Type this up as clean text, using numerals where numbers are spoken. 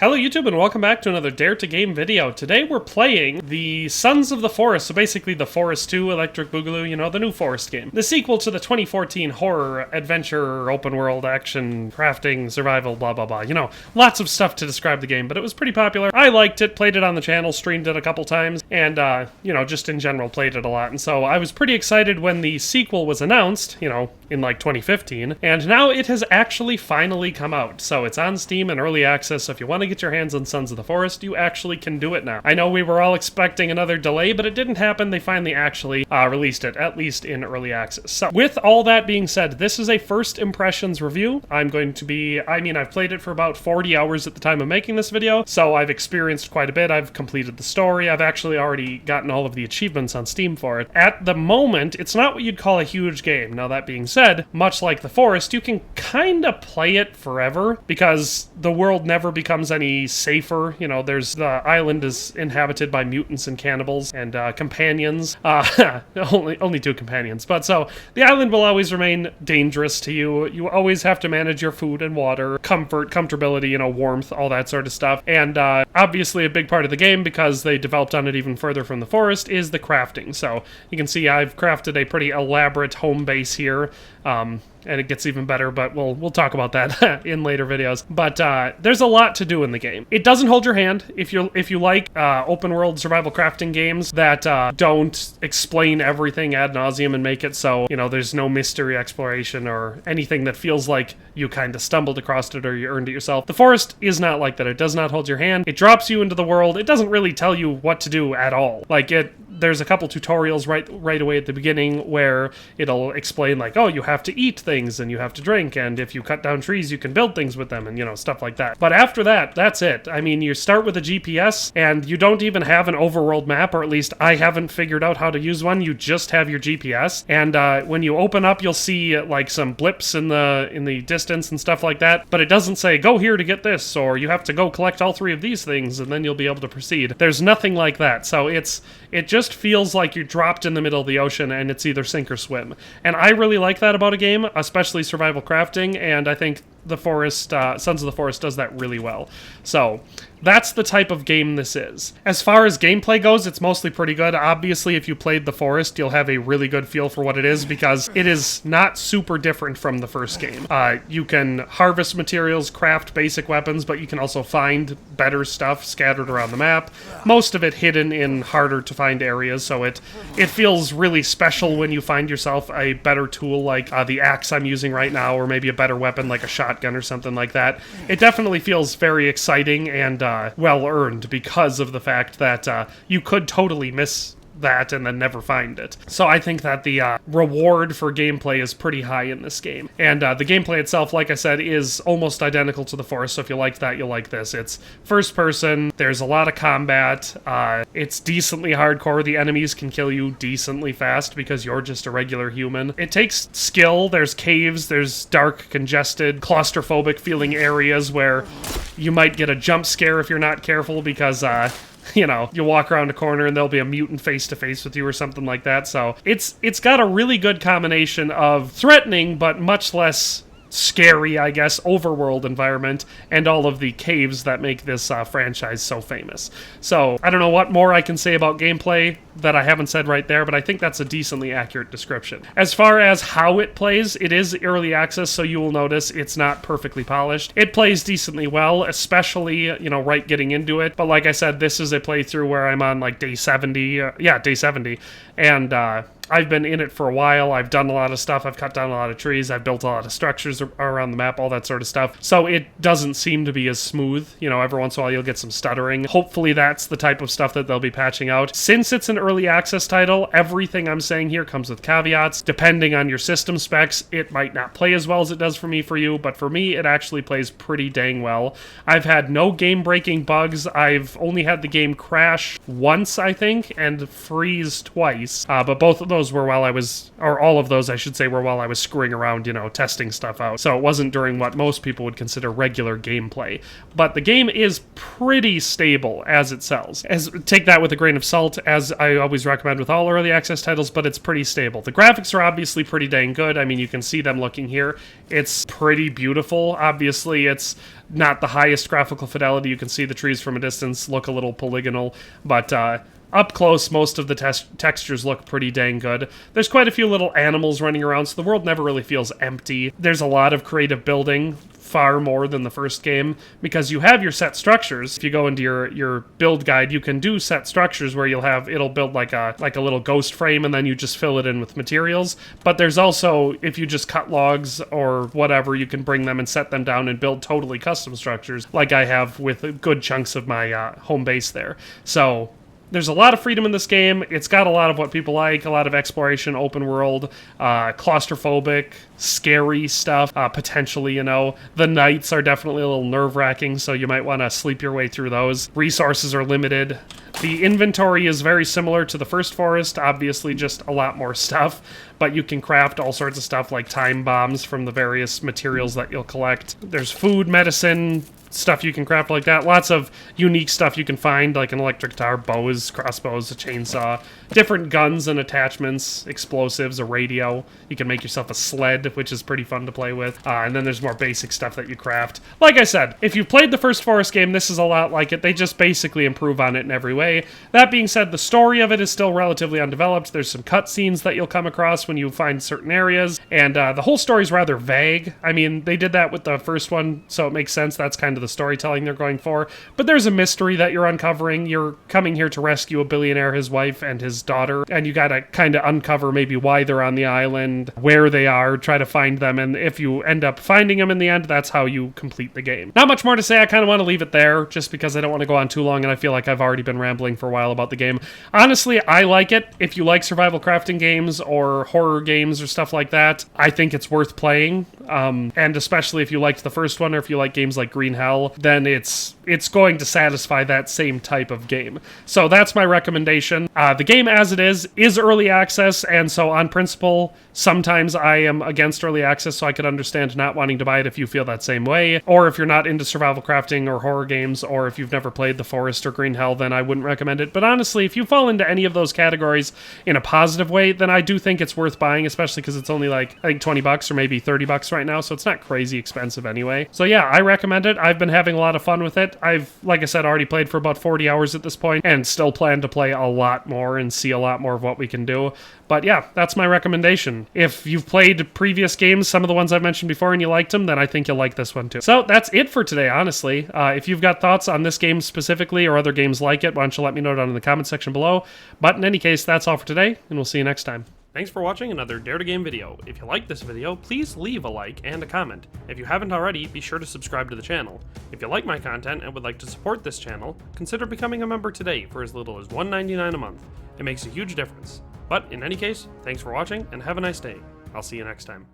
Hello YouTube and welcome back to another Dare to Game video. Today we're playing the Sons of the Forest, so basically the Forest 2 Electric Boogaloo, you know, the new Forest game. The sequel to the 2014 horror, adventure, open world, action, crafting, survival, blah blah blah. You know, lots of stuff to describe the game, but it was pretty popular. I liked it, played it on the channel, streamed it a couple times, and you know, just in general played it a lot. And so I was pretty excited when the sequel was announced, you know, in like 2015, and now it has actually finally come out. So it's on Steam in early access, so if you want to get your hands on Sons of the Forest, you actually can do it now. I know we were all expecting another delay, but it didn't happen. They finally actually released it, at least in early access. So with all that being said, this is a first impressions review. I'm going to be, I've played it for about 40 hours at the time of making this video, so I've experienced quite a bit. I've completed the story. I've actually already gotten all of the achievements on Steam for it. At the moment, it's not what you'd call a huge game. Now that being said, much like the Forest, you can kind of play it forever because the world never becomes any safer. You know, the island is inhabited by mutants and cannibals and companions. Only two companions, but so the island will always remain dangerous to you. You always have to manage your food and water, comfortability, you know, warmth, all that sort of stuff. And obviously a big part of the game, because they developed on it even further from the Forest, is the crafting. So you can see I've crafted a pretty elaborate home base here. And it gets even better, but we'll talk about that in later videos. But there's a lot to do in the game. It doesn't hold your hand if you like open world survival crafting games that don't explain everything ad nauseum and make it so, you know, there's no mystery exploration or anything that feels like you kind of stumbled across it or you earned it yourself. The Forest is not like that. It does not hold your hand. It drops you into the world. It doesn't really tell you what to do at all. Like there's a couple tutorials right away at the beginning where it'll explain like, oh, you have to eat things and you have to drink, and if you cut down trees you can build things with them, and you know, stuff like that. But after that, that's it. I mean, you start with a GPS and you don't even have an overworld map, or at least I haven't figured out how to use one. You just have your GPS, and when you open up you'll see like some blips in the distance and stuff like that, but it doesn't say go here to get this, or you have to go collect all 3 of these things and then you'll be able to proceed. There's nothing like that. So it just feels like you're dropped in the middle of the ocean and it's either sink or swim. And I really like that about a game, especially survival crafting, and I think the Forest, Sons of the Forest does that really well. So that's the type of game this is. As far as gameplay goes, it's mostly pretty good. Obviously, if you played the Forest, you'll have a really good feel for what it is, because it is not super different from the first game. You can harvest materials, craft basic weapons, but you can also find better stuff scattered around the map. Most of it hidden in harder to find areas, so it feels really special when you find yourself a better tool like the axe I'm using right now, or maybe a better weapon like a shotgun or something like that. It definitely feels very exciting and well earned, because of the fact that you could totally miss that and then never find it. So I think that the reward for gameplay is pretty high in this game. And the gameplay itself, like I said, is almost identical to the Forest, so if you liked that, you'll like this. It's first person, there's a lot of combat, it's decently hardcore. The enemies can kill you decently fast because you're just a regular human. It takes skill. There's caves, there's dark, congested, claustrophobic feeling areas where you might get a jump scare if you're not careful, because you know, you walk around a corner and there'll be a mutant face to face with you or something like that. So it's got a really good combination of threatening but much less scary, I guess, overworld environment, and all of the caves that make this franchise so famous. So I don't know what more I can say about gameplay that I haven't said right there, but I think that's a decently accurate description. As far as how it plays, it is early access, so you will notice it's not perfectly polished. It plays decently well, especially, you know, right getting into it. But like I said, this is a playthrough where I'm on like day 70, day 70, and I've been in it for a while. I've done a lot of stuff. I've cut down a lot of trees. I've built a lot of structures around the map, all that sort of stuff. So it doesn't seem to be as smooth. You know, every once in a while you'll get some stuttering. Hopefully that's the type of stuff that they'll be patching out. Since it's an early access title, everything I'm saying here comes with caveats. Depending on your system specs, it might not play as well as it does for me, but for me, it actually plays pretty dang well. I've had no game-breaking bugs. I've only had the game crash once, I think, and freeze twice. But both of those those were while I was, or all of those I should say, were while I was screwing around, you know, testing stuff out. So it wasn't during what most people would consider regular gameplay. But the game is pretty stable as it sells. Take that with a grain of salt, as I always recommend with all early access titles, but it's pretty stable. The graphics are obviously pretty dang good. I mean, you can see them looking here. It's pretty beautiful. Obviously, it's not the highest graphical fidelity. You can see the trees from a distance look a little polygonal, but up close, most of the textures look pretty dang good. There's quite a few little animals running around, so the world never really feels empty. There's a lot of creative building, far more than the first game, because you have your set structures. If you go into your build guide, you can do set structures where it'll build like a little ghost frame, and then you just fill it in with materials. But there's also, if you just cut logs or whatever, you can bring them and set them down and build totally custom structures, like I have with good chunks of my home base there. So there's a lot of freedom in this game. It's got a lot of what people like, a lot of exploration, open world, claustrophobic, scary stuff, potentially, you know. The nights are definitely a little nerve-wracking, so you might want to sleep your way through those. Resources are limited. The inventory is very similar to the first forest, obviously just a lot more stuff, but you can craft all sorts of stuff like time bombs from the various materials that you'll collect. There's food, medicine, stuff you can craft like that. Lots of unique stuff you can find, like an electric guitar, bows, crossbows, a chainsaw, different guns and attachments, explosives, a radio. You can make yourself a sled, which is pretty fun to play with. And then there's more basic stuff that you craft. Like I said, if you've played the first Forest game, this is a lot like it. They just basically improve on it in every way. That being said, the story of it is still relatively undeveloped. There's some cutscenes that you'll come across when you find certain areas, and the whole story's rather vague. I mean, they did that with the first one, so it makes sense. That's kind of the storytelling they're going for. But there's a mystery that you're uncovering. You're coming here to rescue a billionaire, his wife, and his daughter, and you gotta kind of uncover maybe why they're on the island, where they are, try to find them, and if you end up finding them in the end, that's how you complete the game. Not much more to say. I kind of want to leave it there, just because I don't want to go on too long, and I feel like I've already been rambling for a while about the game. Honestly, I like it. If you like survival crafting games or horror games or stuff like that, I think it's worth playing, and especially if you liked the first one, or if you like games like Green Hell, then it's going to satisfy that same type of game. So that's my recommendation. The game as it is early access, and so on principle, sometimes I am against early access, so I could understand not wanting to buy it if you feel that same way, or if you're not into survival crafting or horror games, or if you've never played The Forest or Green Hell, then I wouldn't recommend it. But honestly, if you fall into any of those categories in a positive way, then I do think it's worth buying, especially because it's only like, I think 20 bucks or maybe 30 bucks right now, so it's not crazy expensive anyway. So yeah, I recommend it. I've been having a lot of fun with it. I've, like I said, already played for about 40 hours at this point, and still plan to play a lot more and see a lot more of what we can do. But yeah, that's my recommendation. If you've played previous games, some of the ones I've mentioned before, and you liked them, then I think you'll like this one too. So that's it for today, honestly. If you've got thoughts on this game specifically, or other games like it, why don't you let me know down in the comment section below. But in any case, that's all for today, and we'll see you next time. Thanks for watching another Dare to Game video. If you liked this video, please leave a like and a comment. If you haven't already, be sure to subscribe to the channel. If you like my content and would like to support this channel, consider becoming a member today for as little as $1.99 a month. It makes a huge difference. But in any case, thanks for watching and have a nice day. I'll see you next time.